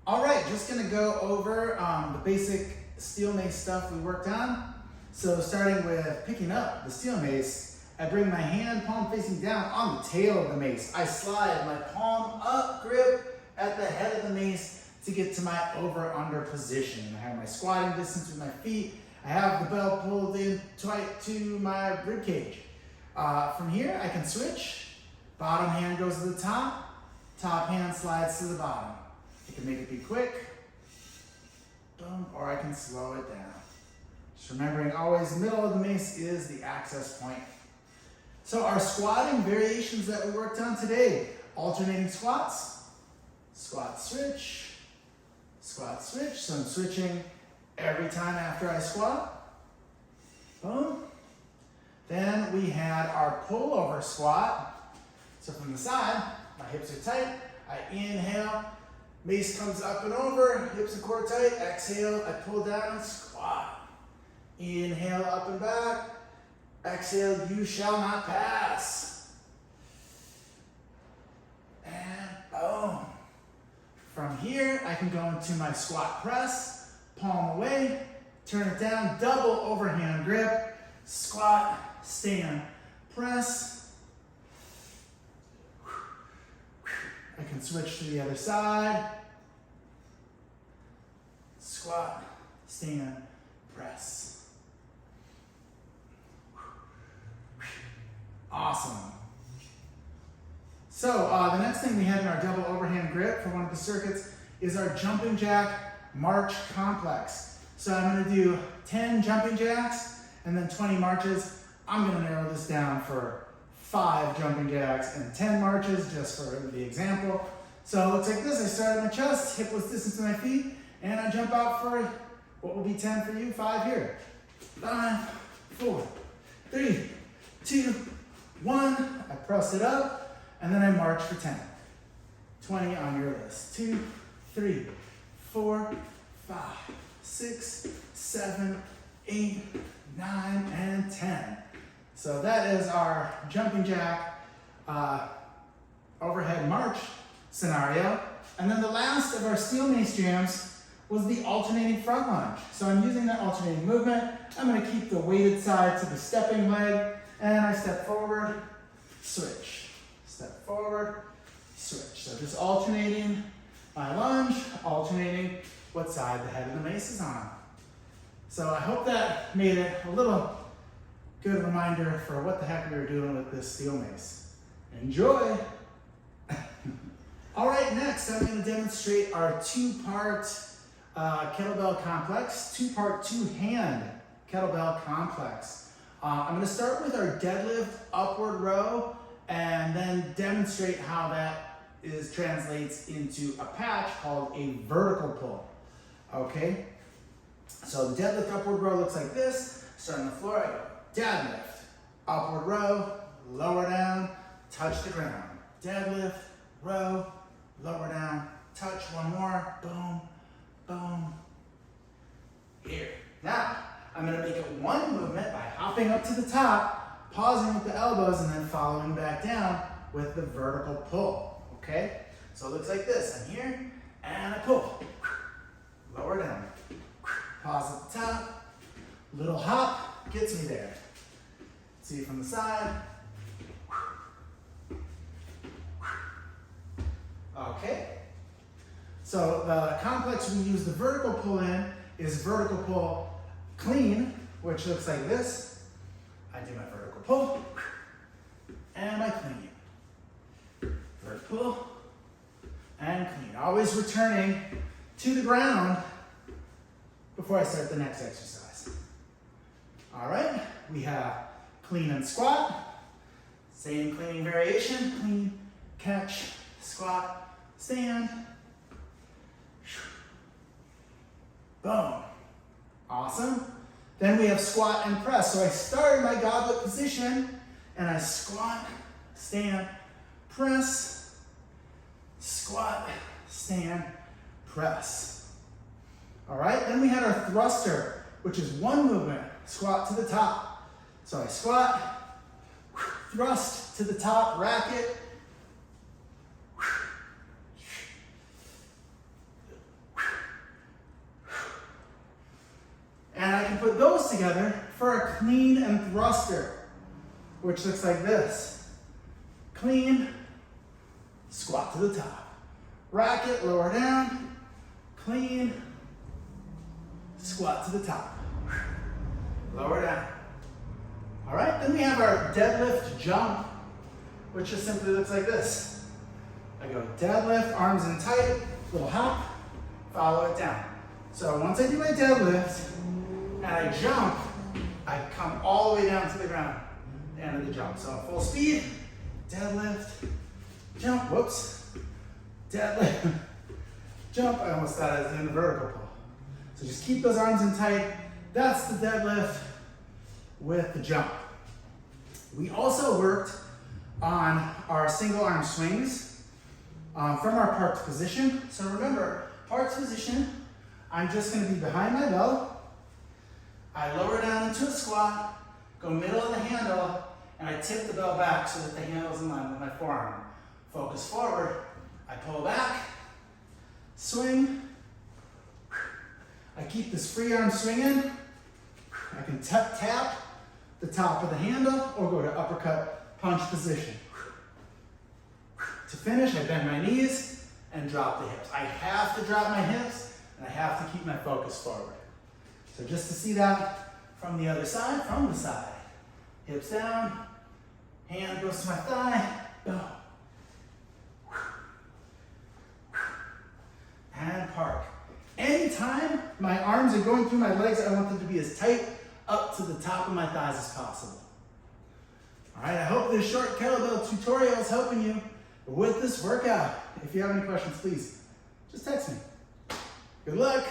All right, just gonna go over the basic steel mace stuff we worked on. So starting with picking up the steel mace, I bring my hand palm facing down on the tail of the mace. I slide my palm up, grip at the head of the mace to get to my over-under position. I have my squatting distance with my feet. I have the belt pulled in tight to my rib cage. From here, I can switch. Bottom hand goes to the top. Top hand slides to the bottom. I can make it be quick, boom, or I can slow it down. Just remembering always middle of the mace is the access point. So our squatting variations that we worked on today, alternating squats, squat switch, squat switch. So I'm switching every time after I squat, boom. Then we had our pullover squat. So from the side, my hips are tight, I inhale, mace comes up and over, hips and core tight, exhale, I pull down, squat. Inhale, up and back, exhale, you shall not pass. And boom. From here, I can go into my squat press, palm away, turn it down, double overhand grip, squat, stand, press. I can switch to the other side. Squat, stand, press. Awesome. So the next thing we had in our double overhand grip for one of the circuits is our jumping jack march complex. So I'm going to do 10 jumping jacks and then 20 marches. I'm going to narrow this down for 5 jumping jacks and 10 marches, just for the example. So it looks like this. I start at my chest, hip width distance to my feet, and I jump out for what will be 10 for you, 5 here. 5, 4, 3, 2, 1. I press it up, and then I march for 10. 20 on your list. 2, 3, 4, 5, 6, 7, 8, 9, and 10. So that is our jumping jack overhead march scenario. And then the last of our steel mace jams was the alternating front lunge. So I'm using that alternating movement. I'm going to keep the weighted side to the stepping leg, and I step forward, switch. Step forward, switch. So just alternating my lunge, alternating what side the head of the mace is on. So I hope that made it a little good reminder for what the heck we were doing with this steel mace. Enjoy! All right, next I'm going to demonstrate our 2-part kettlebell complex, 2-part 2-hand kettlebell complex. I'm going to start with our deadlift upward row and then demonstrate how that translates into a patch called a vertical pull. Okay, so the deadlift upward row looks like this. Start on the floor, I go deadlift, upward row, lower down, touch the ground. Deadlift, row, lower down, touch, one more, boom, boom. Here. Now, I'm gonna make it one movement by hopping up to the top, pausing with the elbows, and then following back down with the vertical pull, okay? So it looks like this. I'm here, and I pull. Lower down. Pause at the top. Little hop gets me there. See from the side. Okay. So the complex we use the vertical pull in is vertical pull clean, which looks like this. I do my vertical pull and my clean. Vertical pull and clean. Always returning to the ground before I start the next exercise. All right, we have clean and squat. Same cleaning variation. Clean, catch, squat, stand. Boom. Awesome. Then we have squat and press. So I start in my goblet position and I squat, stand, press, squat, stand, press. All right, then we had our thruster, which is one movement, squat to the top. So I squat, thrust to the top, racket, put those together for a clean and thruster, which looks like this. Clean, squat to the top. Rack it, lower down, clean, squat to the top. Lower down. All right, then we have our deadlift jump, which just simply looks like this. I go deadlift, arms in tight, little hop, follow it down. So once I do my deadlift and I jump, I come all the way down to the ground, the end of the jump. So full speed, deadlift, jump, whoops, deadlift, jump. I almost thought I was doing the vertical pull. So just keep those arms in tight. That's the deadlift with the jump. We also worked on our single arm swings from our parked position. So remember, parked position, I'm just gonna be behind my bell. I lower down into a squat, go middle of the handle, and I tip the bell back so that the handle's in line with my forearm. Focus forward, I pull back, swing. I keep this free arm swinging. I can tap the top of the handle or go to uppercut punch position. To finish, I bend my knees and drop the hips. I have to drop my hips and I have to keep my focus forward. So just to see that from the other side, from the side. Hips down, hand goes to my thigh, boom. And park. Anytime my arms are going through my legs, I want them to be as tight up to the top of my thighs as possible. All right, I hope this short kettlebell tutorial is helping you with this workout. If you have any questions, please just text me. Good luck.